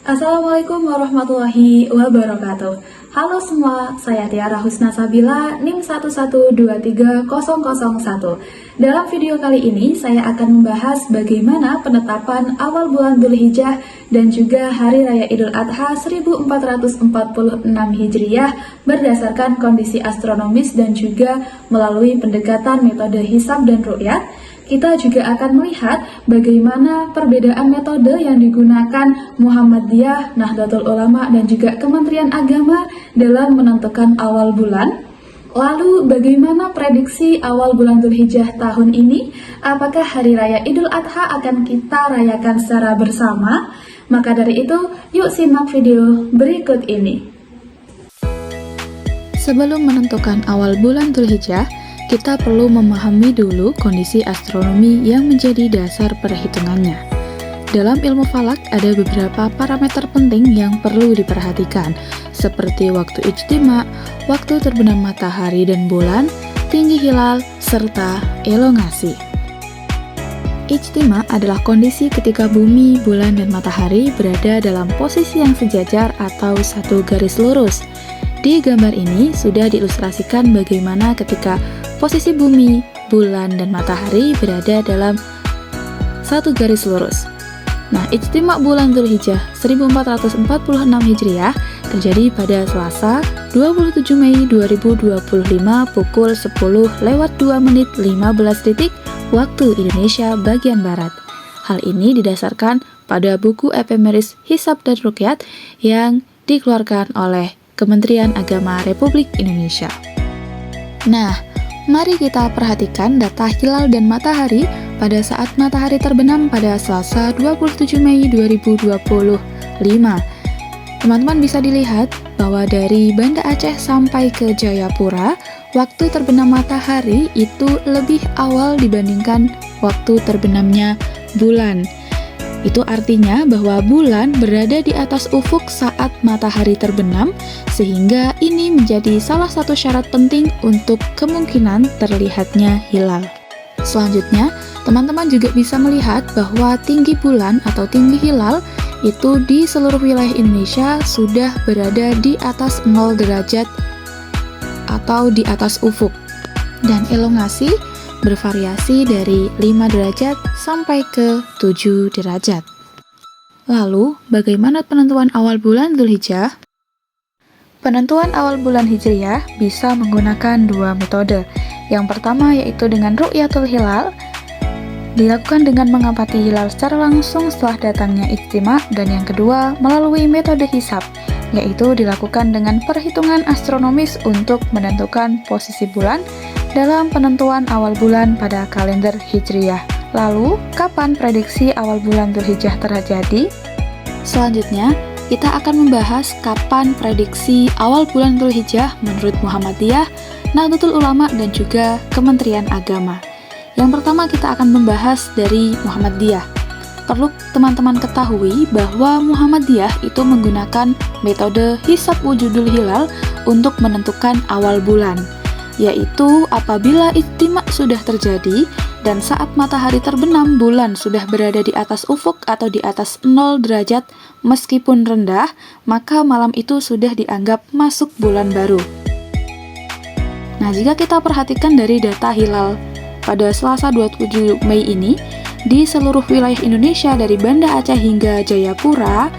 Assalamualaikum warahmatullahi wabarakatuh. Halo semua, saya Tiara Husna Sabila, NIM 1123001. Dalam video kali ini, saya akan membahas bagaimana penetapan awal bulan Dzulhijjah dan juga Hari Raya Idul Adha 1446 Hijriah berdasarkan kondisi astronomis dan juga melalui pendekatan metode hisab dan ru'yat. Kita juga akan melihat bagaimana perbedaan metode yang digunakan Muhammadiyah, Nahdlatul Ulama, dan juga Kementerian Agama dalam menentukan awal bulan. Lalu bagaimana prediksi awal bulan Dzulhijjah tahun ini? Apakah Hari Raya Idul Adha akan kita rayakan secara bersama? Maka dari itu, yuk simak video berikut ini. Sebelum menentukan awal bulan Dzulhijjah, kita perlu memahami dulu kondisi astronomi yang menjadi dasar perhitungannya. Dalam ilmu falak ada beberapa parameter penting yang perlu diperhatikan, seperti waktu ijtima, waktu terbenam matahari dan bulan, tinggi hilal, serta elongasi. Ijtima adalah kondisi ketika bumi, bulan, dan matahari berada dalam posisi yang sejajar atau satu garis lurus. Di gambar ini sudah diilustrasikan bagaimana ketika posisi bumi, bulan, dan matahari berada dalam satu garis lurus. Nah, ijtima bulan Dzulhijjah 1446 Hijriah terjadi pada Selasa 27 Mei 2025 pukul 10:02:15 waktu Indonesia bagian Barat. Hal ini didasarkan pada buku Ephemeris Hisab dan Ruqyat yang dikeluarkan oleh Kementerian Agama Republik Indonesia. Nah, mari kita perhatikan data hilal dan matahari pada saat matahari terbenam pada Selasa 27 Mei 2025. Teman-teman bisa dilihat bahwa dari Banda Aceh sampai ke Jayapura, waktu terbenam matahari itu lebih awal dibandingkan waktu terbenamnya bulan. Itu artinya bahwa bulan berada di atas ufuk saat matahari terbenam, sehingga ini menjadi salah satu syarat penting untuk kemungkinan terlihatnya hilal. Selanjutnya, teman-teman juga bisa melihat bahwa tinggi bulan atau tinggi hilal itu di seluruh wilayah Indonesia sudah berada di atas 0 derajat atau di atas ufuk. Dan elongasi bervariasi dari 5 derajat sampai ke 7 derajat. Lalu, bagaimana penentuan awal bulan Dzulhijjah? Penentuan awal bulan Hijriah bisa menggunakan dua metode. Yang pertama yaitu dengan ru'yatul hilal, dilakukan dengan mengamati hilal secara langsung setelah datangnya ijtima, dan yang kedua melalui metode hisab, yaitu dilakukan dengan perhitungan astronomis untuk menentukan posisi bulan dalam penentuan awal bulan pada kalender Hijriah. Lalu, kapan prediksi awal bulan Dzulhijjah terjadi? Selanjutnya, kita akan membahas kapan prediksi awal bulan Dzulhijjah menurut Muhammadiyah, Nahdlatul Ulama, dan juga Kementerian Agama. Yang pertama kita akan membahas dari Muhammadiyah. Perlu teman-teman ketahui bahwa Muhammadiyah itu menggunakan metode hisab wujudul hilal untuk menentukan awal bulan, yaitu apabila ijtima sudah terjadi dan saat matahari terbenam bulan sudah berada di atas ufuk atau di atas 0 derajat meskipun rendah, maka malam itu sudah dianggap masuk bulan baru. Nah, jika kita perhatikan dari data hilal pada Selasa 27 Mei ini, di seluruh wilayah Indonesia dari Banda Aceh hingga Jayapura,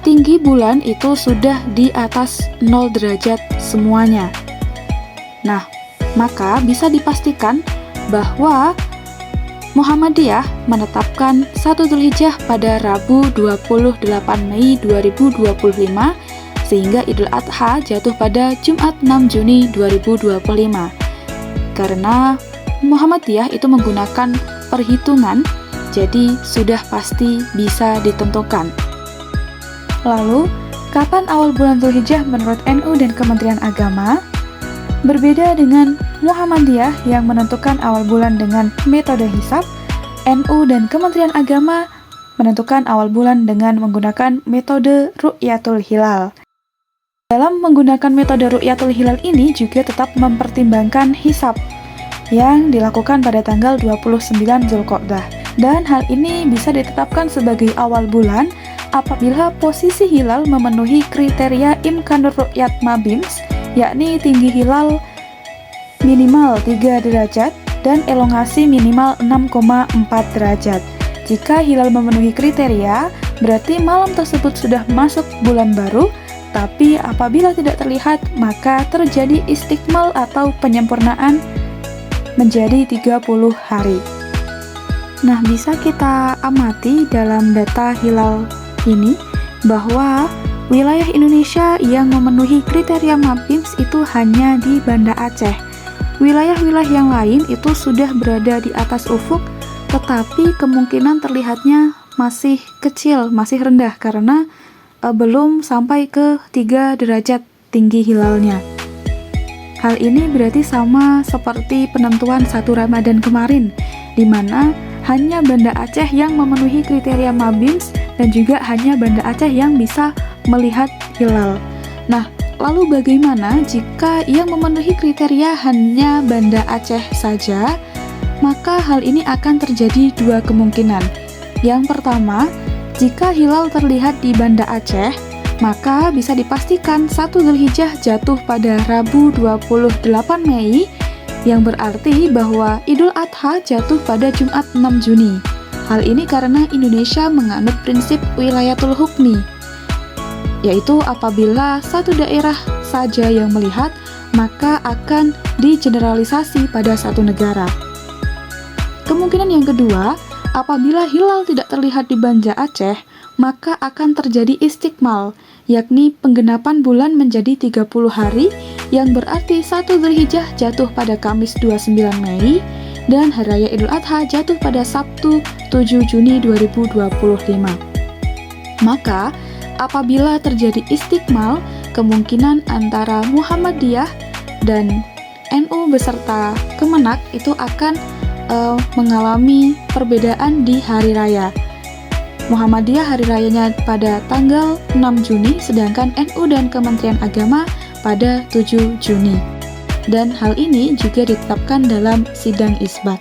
tinggi bulan itu sudah di atas 0 derajat semuanya. Nah, maka bisa dipastikan bahwa Muhammadiyah menetapkan 1 Dzulhijjah pada Rabu 28 Mei 2025, sehingga Idul Adha jatuh pada Jumat 6 Juni 2025. Karena Muhammadiyah itu menggunakan perhitungan, jadi sudah pasti bisa ditentukan. Lalu, kapan awal bulan Dzulhijjah menurut NU dan Kementerian Agama? Berbeda dengan Muhammadiyah yang menentukan awal bulan dengan metode hisab, NU dan Kementerian Agama menentukan awal bulan dengan menggunakan metode ru'yatul hilal. Dalam menggunakan metode ru'yatul hilal ini juga tetap mempertimbangkan hisab yang dilakukan pada tanggal 29 Dzulqa'dah. Dan hal ini bisa ditetapkan sebagai awal bulan apabila posisi hilal memenuhi kriteria Imkanur Ru'yat Mabims, yakni tinggi hilal minimal 3 derajat dan elongasi minimal 6,4 derajat. Jika hilal memenuhi kriteria, berarti malam tersebut sudah masuk bulan baru, tapi apabila tidak terlihat, maka terjadi istikmal atau penyempurnaan menjadi 30 hari. Nah, bisa kita amati dalam data hilal ini bahwa wilayah Indonesia yang memenuhi kriteria Mabims itu hanya di Banda Aceh. Wilayah-wilayah yang lain itu sudah berada di atas ufuk, tetapi kemungkinan terlihatnya masih kecil, masih rendah karena belum sampai ke 3 derajat tinggi hilalnya. Hal ini berarti sama seperti penentuan 1 Ramadan kemarin, di mana hanya Banda Aceh yang memenuhi kriteria Mabims dan juga hanya Banda Aceh yang bisa melihat hilal. Nah, lalu bagaimana jika yang memenuhi kriteria hanya Banda Aceh saja? Maka hal ini akan terjadi 2 kemungkinan. Yang pertama, jika hilal terlihat di Banda Aceh, maka bisa dipastikan 1 Dzulhijjah jatuh pada Rabu 28 Mei, yang berarti bahwa Idul Adha jatuh pada Jumat 6 Juni. Hal ini karena Indonesia menganut prinsip wilayatul hukmi, yaitu apabila satu daerah saja yang melihat, maka akan digeneralisasi pada satu negara. Kemungkinan yang kedua, apabila hilal tidak terlihat di Banda Aceh, maka akan terjadi istikmal, yakni penggenapan bulan menjadi 30 hari, yang berarti 1 Dzulhijjah jatuh pada Kamis 29 Mei, dan Hari Raya Idul Adha jatuh pada Sabtu 7 Juni 2025. Maka, apabila terjadi istikmal, kemungkinan antara Muhammadiyah dan NU beserta Kemenak itu akan mengalami perbedaan di hari raya. Muhammadiyah hari rayanya pada tanggal 6 Juni, sedangkan NU dan Kementerian Agama pada 7 Juni. Dan hal ini juga ditetapkan dalam sidang isbat.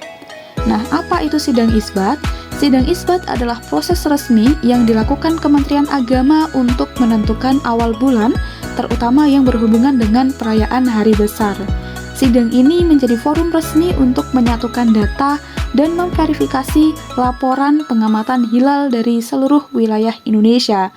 Nah, apa itu sidang isbat? Sidang isbat adalah proses resmi yang dilakukan Kementerian Agama untuk menentukan awal bulan, terutama yang berhubungan dengan perayaan hari besar. Sidang ini menjadi forum resmi untuk menyatukan data dan memverifikasi laporan pengamatan hilal dari seluruh wilayah Indonesia.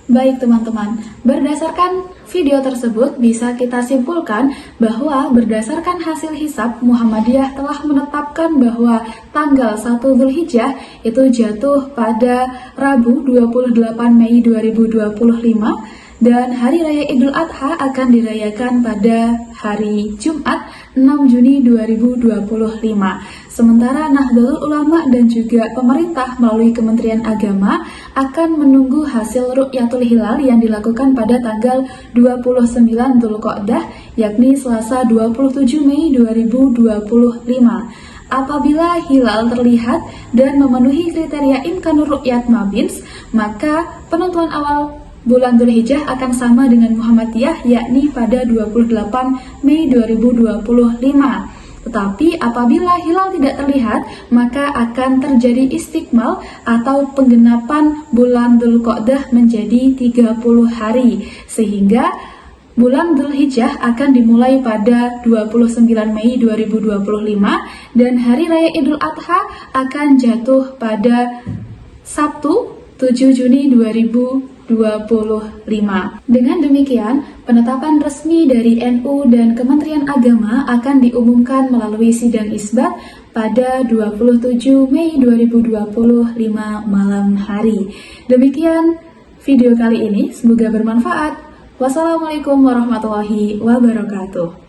Baik teman-teman, berdasarkan video tersebut bisa kita simpulkan bahwa berdasarkan hasil hisab, Muhammadiyah telah menetapkan bahwa tanggal 1 Dzulhijjah itu jatuh pada Rabu 28 Mei 2025 dan Hari Raya Idul Adha akan dirayakan pada hari Jumat 6 Juni 2025. Sementara Nahdlatul Ulama dan juga pemerintah melalui Kementerian Agama akan menunggu hasil Ru'yatul Hilal yang dilakukan pada tanggal 29 Dzulqa'dah, yakni Selasa 27 Mei 2025. Apabila hilal terlihat dan memenuhi kriteria Imkanur Ru'yat Mabims, maka penentuan awal bulan Dzulhijjah akan sama dengan Muhammadiyah, yakni pada 28 Mei 2025. Tetapi apabila hilal tidak terlihat, maka akan terjadi istikmal atau penggenapan bulan Dzulqa'dah menjadi 30 hari, sehingga bulan Dzulhijjah akan dimulai pada 29 Mei 2025 dan Hari Raya Idul Adha akan jatuh pada Sabtu 7 Juni 2025. Dengan demikian, penetapan resmi dari NU dan Kementerian Agama akan diumumkan melalui sidang isbat pada 27 Mei 2025 malam hari. Demikian video kali ini, semoga bermanfaat. Wassalamualaikum warahmatullahi wabarakatuh.